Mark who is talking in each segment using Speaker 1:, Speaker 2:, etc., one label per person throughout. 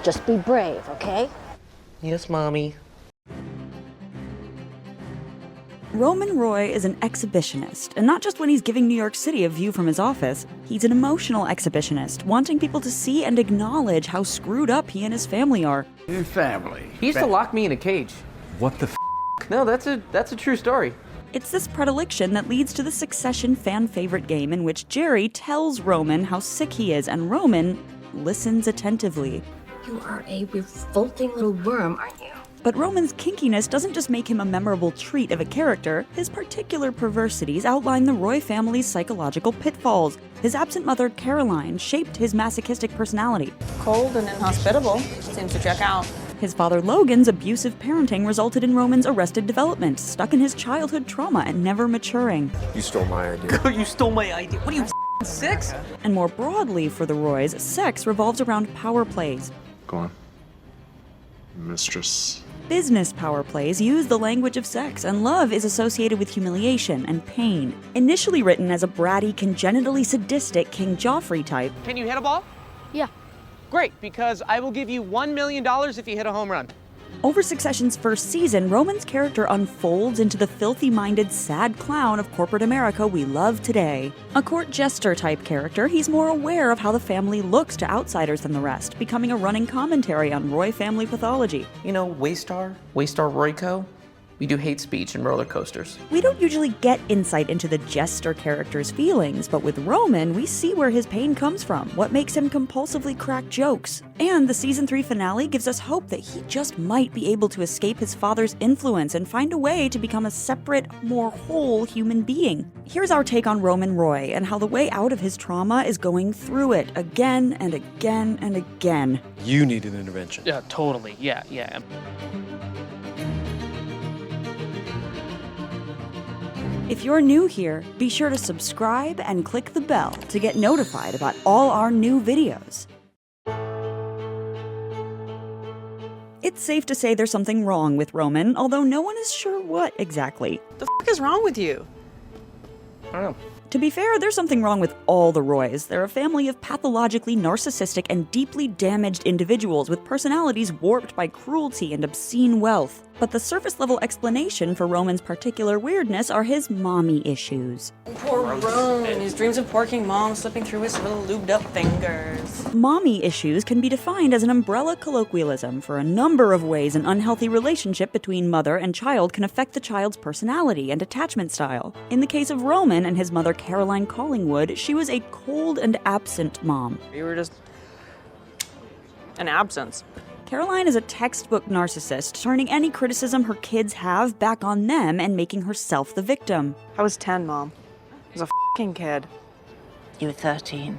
Speaker 1: Just be brave, okay?
Speaker 2: Yes, Mommy.
Speaker 3: Roman Roy is an exhibitionist, and not just when he's giving New York City a view from his office. He's an emotional exhibitionist, wanting people to see and acknowledge how screwed up he and his family are.
Speaker 4: Your family.
Speaker 2: He used to lock me in a cage.
Speaker 4: What the f?
Speaker 2: No, that's a true story.
Speaker 3: It's this predilection that leads to the Succession fan-favorite game in which Gerri tells Roman how sick he is, and Roman listens attentively.
Speaker 1: You are a revolting little worm, aren't you?
Speaker 3: But Roman's kinkiness doesn't just make him a memorable treat of a character. His particular perversities outline the Roy family's psychological pitfalls. His absent mother, Caroline, shaped his masochistic personality.
Speaker 5: Cold and inhospitable. Seems to check out.
Speaker 3: His father Logan's abusive parenting resulted in Roman's arrested development, stuck in his childhood trauma and never maturing.
Speaker 6: You stole my idea.
Speaker 2: You stole my idea. What are you, 6?
Speaker 3: And more broadly for the Roys, sex revolves around power plays.
Speaker 6: Go on. Mistress.
Speaker 3: Business power plays use the language of sex, and love is associated with humiliation and pain. Initially written as a bratty, congenitally sadistic King Joffrey type,
Speaker 7: Can you hit a ball?
Speaker 1: Yeah.
Speaker 7: Great, because I will give you $1 million if you hit a home run.
Speaker 3: over Succession's first season, Roman's character unfolds into the filthy-minded, sad clown of corporate America we love today. A court jester-type character, he's more aware of how the family looks to outsiders than the rest, becoming a running commentary on Roy family pathology.
Speaker 2: You know, Waystar Royco? We do hate speech and roller coasters.
Speaker 3: We don't usually get insight into the jester character's feelings, but with Roman, we see where his pain comes from, what makes him compulsively crack jokes. And the season 3 finale gives us hope that he just might be able to escape his father's influence and find a way to become a separate, more whole human being. Here's our take on Roman Roy and how the way out of his trauma is going through it again and again and again.
Speaker 6: You need an intervention.
Speaker 7: Yeah, totally. Yeah.
Speaker 3: If you're new here, be sure to subscribe and click the bell to get notified about all our new videos. It's safe to say there's something wrong with Roman, although no one is sure what exactly.
Speaker 5: The f is wrong with you?
Speaker 2: I don't know.
Speaker 3: To be fair, there's something wrong with all the Roys. They're a family of pathologically narcissistic and deeply damaged individuals with personalities warped by cruelty and obscene wealth. But the surface-level explanation for Roman's particular weirdness are his mommy issues.
Speaker 5: Poor Roman. His dreams of porking mom slipping through his little lubed-up fingers.
Speaker 3: Mommy issues can be defined as an umbrella colloquialism for a number of ways an unhealthy relationship between mother and child can affect the child's personality and attachment style. In the case of Roman and his mother Caroline Collingwood, she was a cold and absent mom.
Speaker 5: You were just an absence.
Speaker 3: Caroline is a textbook narcissist, turning any criticism her kids have back on them and making herself the victim.
Speaker 5: I was 10, Mom. I was a f***ing kid.
Speaker 8: You were 13,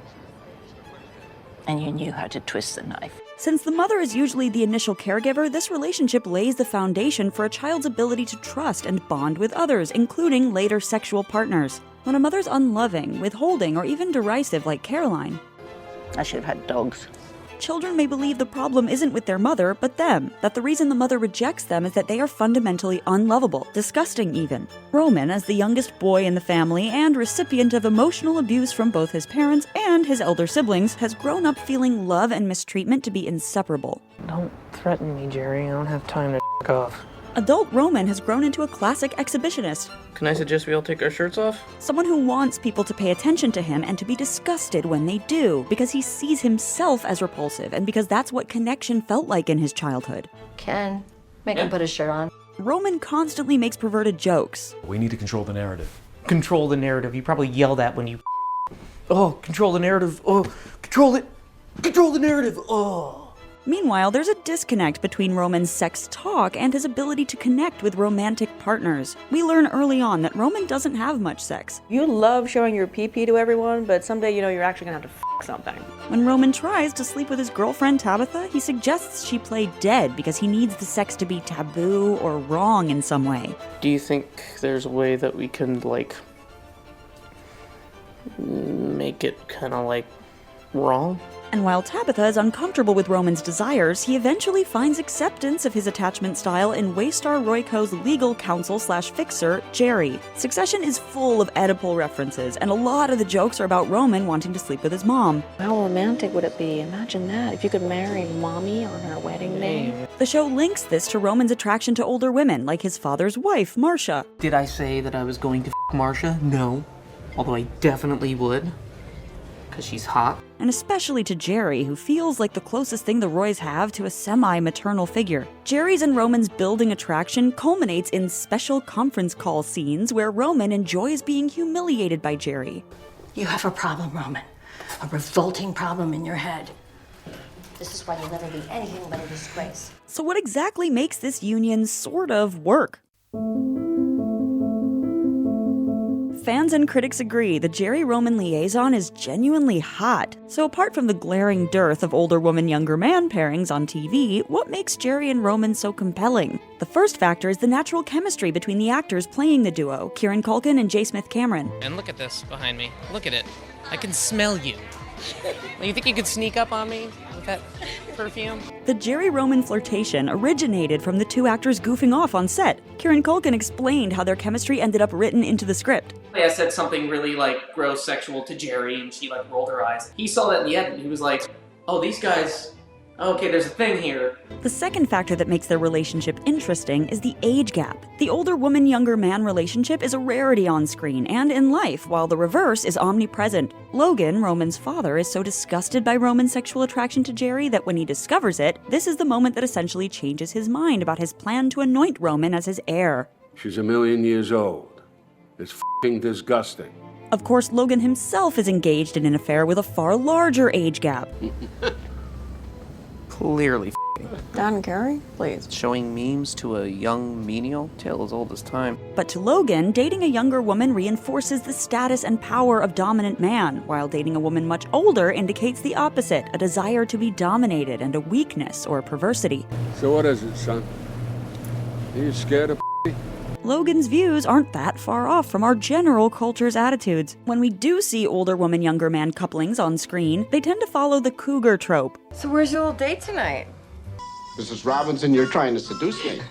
Speaker 8: and you knew how to twist the knife.
Speaker 3: Since the mother is usually the initial caregiver, this relationship lays the foundation for a child's ability to trust and bond with others, including later sexual partners. When a mother's unloving, withholding, or even derisive like Caroline,
Speaker 8: I should have had dogs.
Speaker 3: children may believe the problem isn't with their mother, but them, that the reason the mother rejects them is that they are fundamentally unlovable, disgusting even. Roman, as the youngest boy in the family and recipient of emotional abuse from both his parents and his elder siblings, has grown up feeling love and mistreatment to be inseparable.
Speaker 2: Don't threaten me, Gerri. I don't have time to f*** off.
Speaker 3: Adult Roman has grown into a classic exhibitionist,
Speaker 2: Can I suggest we all take our shirts off?
Speaker 3: someone who wants people to pay attention to him and to be disgusted when they do, because he sees himself as repulsive and because that's what connection felt like in his childhood.
Speaker 1: Ken, make him put his shirt on.
Speaker 3: Roman constantly makes perverted jokes.
Speaker 4: We need to control the narrative.
Speaker 2: Control the narrative. You probably yell that when you Oh, control the narrative. Oh, control it. Control the narrative. Oh.
Speaker 3: Meanwhile, there's a disconnect between Roman's sex talk and his ability to connect with romantic partners. We learn early on that Roman doesn't have much sex.
Speaker 5: You love showing your pee-pee to everyone, but someday you know you're actually gonna have to f something.
Speaker 3: When Roman tries to sleep with his girlfriend Tabitha, he suggests she play dead because he needs the sex to be taboo or wrong in some way.
Speaker 2: Do you think there's a way that we can, like, make it kind of, like, wrong?
Speaker 3: And while Tabitha is uncomfortable with Roman's desires, he eventually finds acceptance of his attachment style in Waystar Royco's legal counsel/fixer, Gerri. Succession is full of Oedipal references, and a lot of the jokes are about Roman wanting to sleep with his mom.
Speaker 9: How romantic would it be? Imagine that, if you could marry mommy on her wedding day.
Speaker 3: The show links this to Roman's attraction to older women, like his father's wife, Marcia.
Speaker 2: Did I say that I was going to f Marcia? No. Although I definitely would. Because she's hot.
Speaker 3: And especially to Gerri, who feels like the closest thing the Roys have to a semi-maternal figure. Gerri's and Roman's building attraction culminates in special conference call scenes where Roman enjoys being humiliated by Gerri.
Speaker 1: You have a problem, Roman. A revolting problem in your head. This is why you'll never be anything but a disgrace.
Speaker 3: So what exactly makes this union sort of work? Fans and critics agree the Gerri-Roman liaison is genuinely hot. So apart from the glaring dearth of older woman-younger man pairings on TV, what makes Gerri and Roman so compelling? The first factor is the natural chemistry between the actors playing the duo, Kieran Culkin and J. Smith-Cameron.
Speaker 7: And look at this behind me. Look at it. I can smell you. You think you could sneak up on me with that perfume?
Speaker 3: The Gerri-Roman flirtation originated from the two actors goofing off on set. Kieran Culkin explained how their chemistry ended up written into the script.
Speaker 2: I said something really, gross sexual to Gerri, and she, rolled her eyes. He saw that in the edit, and he was like, oh, these guys, okay, there's a thing here.
Speaker 3: The second factor that makes their relationship interesting is the age gap. The older woman-younger man relationship is a rarity on screen and in life, while the reverse is omnipresent. Logan, Roman's father, is so disgusted by Roman's sexual attraction to Gerri that when he discovers it, this is the moment that essentially changes his mind about his plan to anoint Roman as his heir.
Speaker 10: She's 1,000,000 years old. It's f***ing disgusting.
Speaker 3: Of course, Logan himself is engaged in an affair with a far larger age gap.
Speaker 2: Clearly
Speaker 9: Done, Gerri, please.
Speaker 7: Showing memes to a young menial? Tale as old as time.
Speaker 3: But to Logan, dating a younger woman reinforces the status and power of dominant man, while dating a woman much older indicates the opposite, a desire to be dominated and a weakness or perversity.
Speaker 10: So what is it, son? Are you scared of
Speaker 3: Logan's views aren't that far off from our general culture's attitudes. When we do see older woman-younger man couplings on screen, they tend to follow the cougar trope.
Speaker 5: So where's your little date tonight?
Speaker 11: Mrs. Robinson, you're trying to seduce me.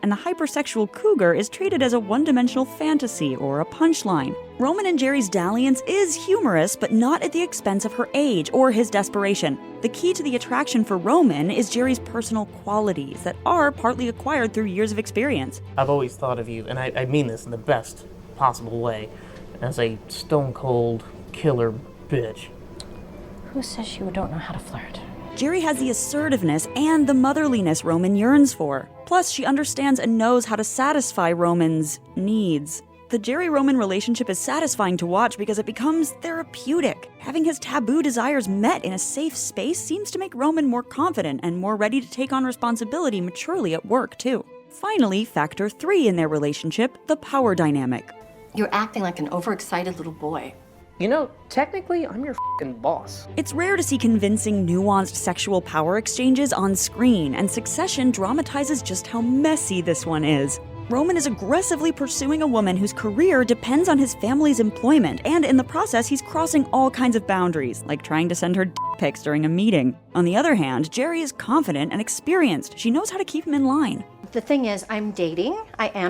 Speaker 3: And the hypersexual cougar is treated as a one-dimensional fantasy or a punchline. Roman and Gerri's dalliance is humorous, but not at the expense of her age or his desperation. The key to the attraction for Roman is Gerri's personal qualities that are partly acquired through years of experience.
Speaker 2: I've always thought of you, and I mean this in the best possible way, as a stone-cold killer bitch.
Speaker 1: Who says you don't know how to flirt?
Speaker 3: Gerri has the assertiveness and the motherliness Roman yearns for. Plus, she understands and knows how to satisfy Roman's needs. The Gerri-Roman relationship is satisfying to watch because it becomes therapeutic. Having his taboo desires met in a safe space seems to make Roman more confident and more ready to take on responsibility maturely at work, too. Finally, factor 3 in their relationship, the power dynamic.
Speaker 1: You're acting like an overexcited little boy.
Speaker 2: You know, technically, I'm your f***ing boss.
Speaker 3: It's rare to see convincing, nuanced sexual power exchanges on screen, and Succession dramatizes just how messy this one is. Roman is aggressively pursuing a woman whose career depends on his family's employment, and in the process, he's crossing all kinds of boundaries, like trying to send her d pics during a meeting. On the other hand, Gerri is confident and experienced. She knows how to keep him in line.
Speaker 1: The thing is, I am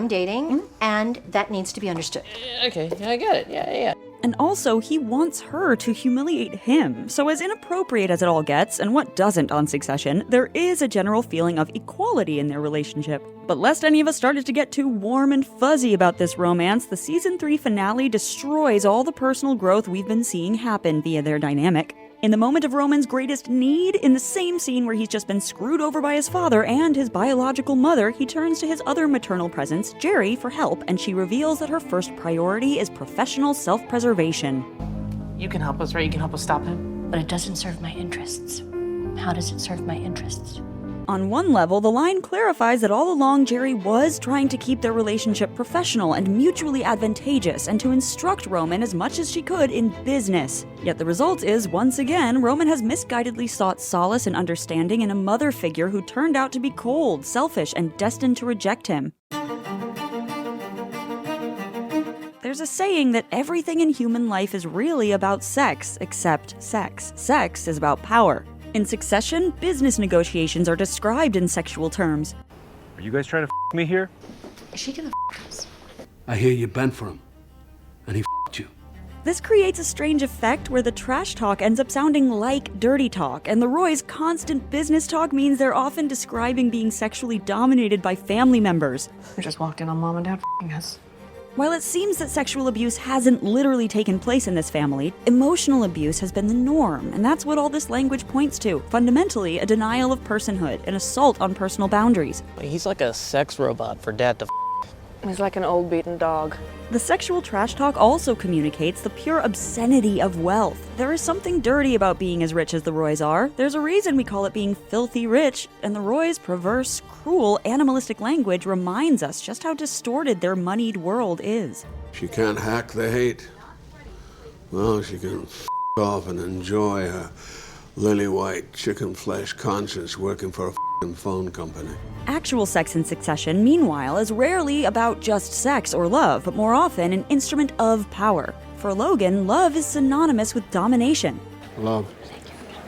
Speaker 1: dating, and that needs to be understood.
Speaker 7: Okay, I get it. Yeah.
Speaker 3: And also, he wants her to humiliate him. So as inappropriate as it all gets, and what doesn't on Succession, there is a general feeling of equality in their relationship. But lest any of us started to get too warm and fuzzy about this romance, the season 3 finale destroys all the personal growth we've been seeing happen via their dynamic. In the moment of Roman's greatest need, in the same scene where he's just been screwed over by his father and his biological mother, he turns to his other maternal presence, Gerri, for help, and she reveals that her first priority is professional self-preservation.
Speaker 2: You can help us, right? You can help us stop him?
Speaker 1: But it doesn't serve my interests. How does it serve my interests?
Speaker 3: On one level, the line clarifies that all along Gerri was trying to keep their relationship professional and mutually advantageous and to instruct Roman as much as she could in business. Yet the result is, once again, Roman has misguidedly sought solace and understanding in a mother figure who turned out to be cold, selfish, and destined to reject him. There's a saying that everything in human life is really about sex, except sex. Sex is about power. In Succession, business negotiations are described in sexual terms.
Speaker 4: Are you guys trying to me here?
Speaker 1: Is she gonna us?
Speaker 10: I hear you bent for him, and he you.
Speaker 3: This creates a strange effect where the trash talk ends up sounding like dirty talk, and the Roys' constant business talk means they're often describing being sexually dominated by family members.
Speaker 5: We just walked in on mom and dad f***ing us.
Speaker 3: While it seems that sexual abuse hasn't literally taken place in this family, emotional abuse has been the norm, and that's what all this language points to. Fundamentally, a denial of personhood, an assault on personal boundaries.
Speaker 7: He's like a sex robot for dad to
Speaker 9: He's like an old beaten dog.
Speaker 3: The sexual trash talk also communicates the pure obscenity of wealth. There is something dirty about being as rich as the Roys are. There's a reason we call it being filthy rich, and the Roys' perverse, cruel, animalistic language reminds us just how distorted their moneyed world is.
Speaker 10: She can't hack the hate. Well, she can off and enjoy her lily-white chicken flesh conscience working for a phone company.
Speaker 3: Actual sex in Succession, meanwhile, is rarely about just sex or love, but more often an instrument of power. For Logan, love is synonymous with domination.
Speaker 10: Love,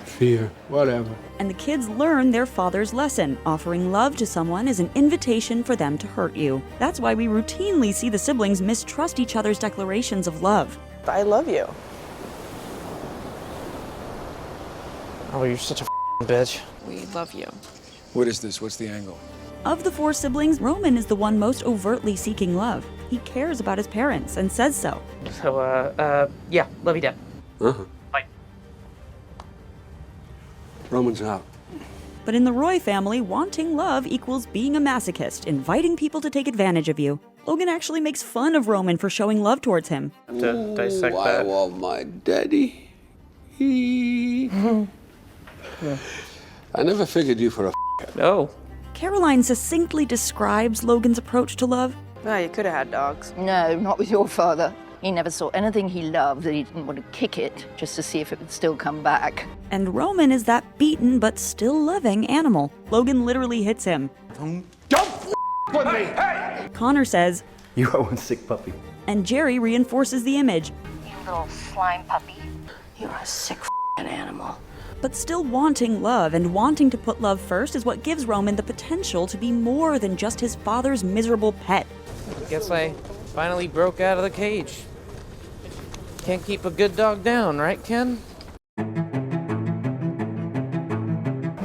Speaker 10: fear, whatever.
Speaker 3: And the kids learn their father's lesson. Offering love to someone is an invitation for them to hurt you. That's why we routinely see the siblings mistrust each other's declarations of love.
Speaker 5: I love you.
Speaker 7: Oh, you're such a bitch.
Speaker 5: We love you.
Speaker 6: What is this? What's the angle?
Speaker 3: Of the four siblings, Roman is the one most overtly seeking love. He cares about his parents and says so.
Speaker 7: So, yeah, love you, Dad.
Speaker 10: Uh-huh.
Speaker 7: Bye.
Speaker 10: Roman's out.
Speaker 3: But in the Roy family, wanting love equals being a masochist, inviting people to take advantage of you. Logan actually makes fun of Roman for showing love towards him.
Speaker 7: To dissect
Speaker 10: I
Speaker 7: that.
Speaker 10: want my daddy. I never figured you for a
Speaker 7: No.
Speaker 3: Caroline succinctly describes Logan's approach to love.
Speaker 5: Oh, you could have had dogs.
Speaker 8: No, not with your father. He never saw anything he loved that he didn't want to kick it just to see if it would still come back.
Speaker 3: And Roman is that beaten but still loving animal. Logan literally hits him.
Speaker 10: Don't with me! Hey!
Speaker 3: Connor says,
Speaker 4: You are one sick puppy.
Speaker 3: and Gerri reinforces the image.
Speaker 1: You little slime puppy. You're a sick animal.
Speaker 3: But still wanting love and wanting to put love first is what gives Roman the potential to be more than just his father's miserable pet.
Speaker 7: Guess I finally broke out of the cage. Can't keep a good dog down, right, Ken? I'm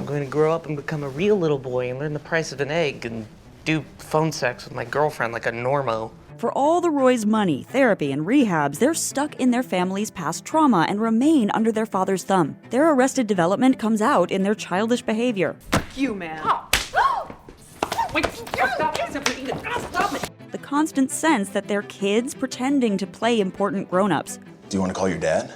Speaker 7: going to grow up and become a real little boy and learn the price of an egg and do phone sex with my girlfriend like a normo.
Speaker 3: For all the Roy's money, therapy, and rehabs, they're stuck in their family's past trauma and remain under their father's thumb. Their arrested development comes out in their childish behavior.
Speaker 5: You, man.
Speaker 3: The constant sense that they're kids pretending to play important grown-ups.
Speaker 6: Do you want to call your dad?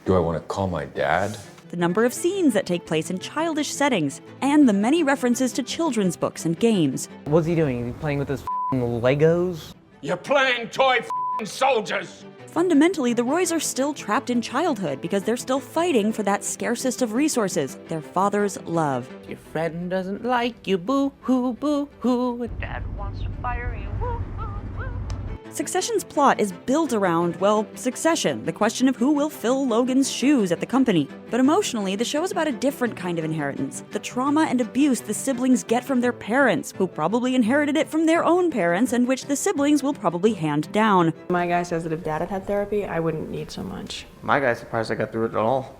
Speaker 12: Do I want to call my dad?
Speaker 3: The number of scenes that take place in childish settings, and the many references to children's books and games.
Speaker 7: What's he doing? Is he playing with his Legos?
Speaker 10: You're playing toy soldiers!
Speaker 3: Fundamentally, the Roys are still trapped in childhood because they're still fighting for that scarcest of resources, their father's love.
Speaker 7: Your friend doesn't like you, boo-hoo, boo-hoo. Dad wants to fire you, woo-hoo.
Speaker 3: Succession's plot is built around, well, succession, the question of who will fill Logan's shoes at the company. But emotionally, the show is about a different kind of inheritance, the trauma and abuse the siblings get from their parents, who probably inherited it from their own parents, and which the siblings will probably hand down.
Speaker 9: My guy says that if Dad had had therapy, I wouldn't need so much.
Speaker 7: My guy's surprised I got through it at all.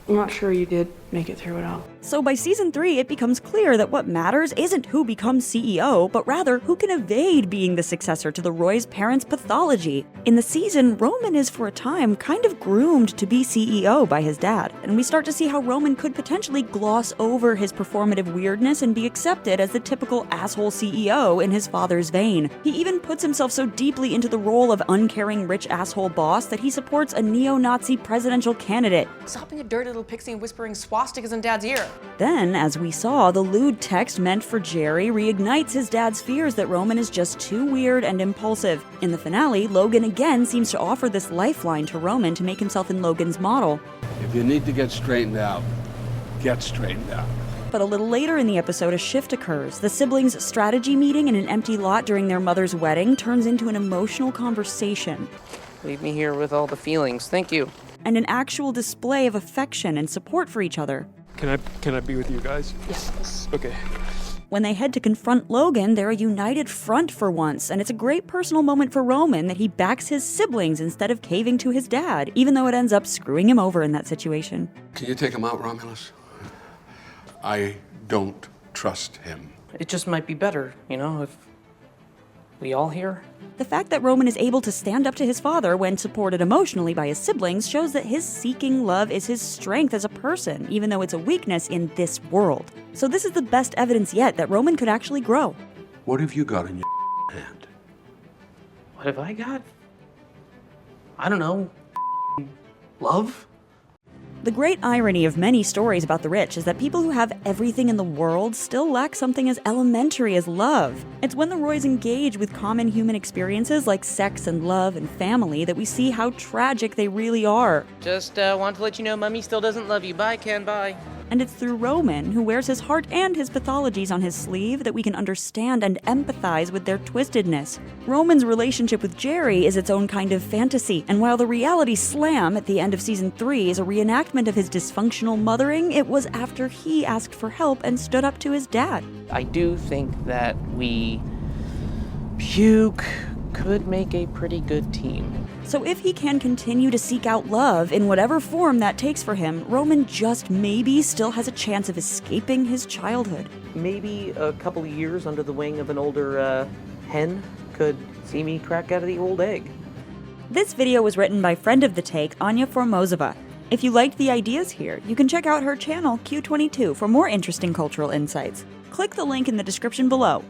Speaker 9: I'm not sure you did make it through it all.
Speaker 3: So by season 3, it becomes clear that what matters isn't who becomes CEO, but rather who can evade being the successor to the Roy's parents' pathology. In the season, Roman is for a time kind of groomed to be CEO by his dad, and we start to see how Roman could potentially gloss over his performative weirdness and be accepted as the typical asshole CEO in his father's vein. He even puts himself so deeply into the role of uncaring rich asshole boss that he supports a neo-Nazi presidential candidate.
Speaker 5: Stop being a dirty little pixie and whispering swastikas in Dad's ear.
Speaker 3: Then, as we saw, the lewd text meant for Gerri reignites his dad's fears that Roman is just too weird and impulsive. In the finale, Logan again seems to offer this lifeline to Roman to make himself in Logan's model.
Speaker 10: If you need to get straightened out, get straightened out.
Speaker 3: but a little later in the episode, a shift occurs. The siblings' strategy meeting in an empty lot during their mother's wedding turns into an emotional conversation.
Speaker 7: Leave me here with all the feelings. Thank you.
Speaker 3: And an actual display of affection and support for each other.
Speaker 4: Can I be with you guys?
Speaker 5: Yes.
Speaker 4: Okay.
Speaker 3: When they head to confront Logan, they're a united front for once, and it's a great personal moment for Roman that he backs his siblings instead of caving to his dad, even though it ends up screwing him over in that situation.
Speaker 10: Can you take him out, Romulus? I don't trust him.
Speaker 7: It just might be better, if we all here.
Speaker 3: The fact that Roman is able to stand up to his father when supported emotionally by his siblings shows that his seeking love is his strength as a person, even though it's a weakness in this world. So this is the best evidence yet that Roman could actually grow.
Speaker 10: What have you got in your hand?
Speaker 7: What have I got? I don't know. Love?
Speaker 3: The great irony of many stories about the rich is that people who have everything in the world still lack something as elementary as love. It's when the Roys engage with common human experiences like sex and love and family that we see how tragic they really are.
Speaker 7: Just want to let you know Mummy still doesn't love you. Bye, Ken, bye.
Speaker 3: And it's through Roman, who wears his heart and his pathologies on his sleeve, that we can understand and empathize with their twistedness. Roman's relationship with Gerri is its own kind of fantasy, and while the reality slam at the end of season 3 is a reenactment of his dysfunctional mothering, it was after he asked for help and stood up to his dad.
Speaker 7: I do think that we puke could make a pretty good team.
Speaker 3: So if he can continue to seek out love in whatever form that takes for him, Roman just maybe still has a chance of escaping his childhood.
Speaker 7: Maybe a couple of years under the wing of an older hen could see me crack out of the old egg.
Speaker 3: This video was written by friend of the take, Anya Formozova. If you liked the ideas here, you can check out her channel, Q22, for more interesting cultural insights. Click the link in the description below.